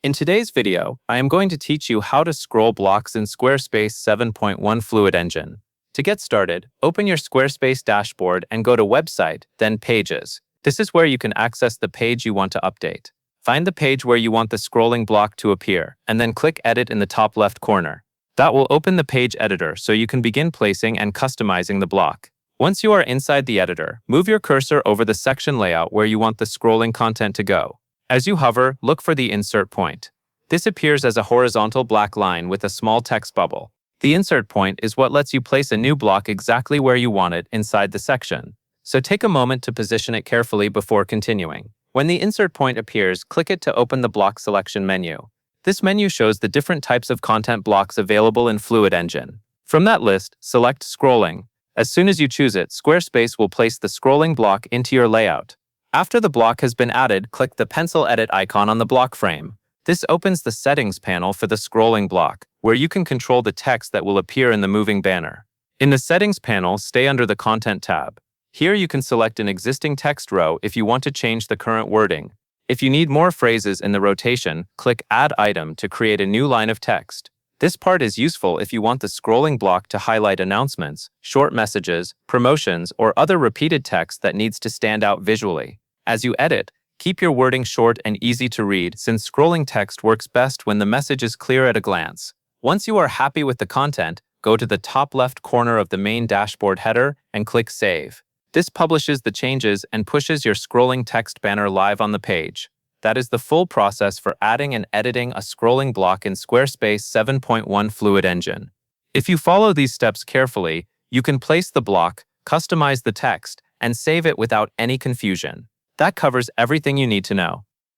In today's video, I am going to teach you how to scroll blocks in Squarespace 7.1 Fluid Engine. To get started, open your Squarespace dashboard and go to Website, then Pages. This is where you can access the page you want to update. Find the page where you want the scrolling block to appear, and then click Edit in the top left corner. That will open the page editor so you can begin placing and customizing the block. Once you are inside the editor, move your cursor over the section layout where you want the scrolling content to go. As you hover, look for the insert point. This appears as a horizontal black line with a small text bubble. The insert point is what lets you place a new block exactly where you want it inside the section. So take a moment to position it carefully before continuing. When the insert point appears, click it to open the block selection menu. This menu shows the different types of content blocks available in Fluid Engine. From that list, select Scrolling. As soon as you choose it, Squarespace will place the scrolling block into your layout. After the block has been added, click the pencil edit icon on the block frame. This opens the settings panel for the scrolling block, where you can control the text that will appear in the moving banner. In the settings panel, stay under the Content tab. Here you can select an existing text row if you want to change the current wording. If you need more phrases in the rotation, click Add Item to create a new line of text. This part is useful if you want the scrolling block to highlight announcements, short messages, promotions, or other repeated text that needs to stand out visually. As you edit, keep your wording short and easy to read since scrolling text works best when the message is clear at a glance. Once you are happy with the content, go to the top left corner of the main dashboard header and click Save. This publishes the changes and pushes your scrolling text banner live on the page. That is the full process for adding and editing a scrolling block in Squarespace 7.1 Fluid Engine. If you follow these steps carefully, you can place the block, customize the text, and save it without any confusion. That covers everything you need to know.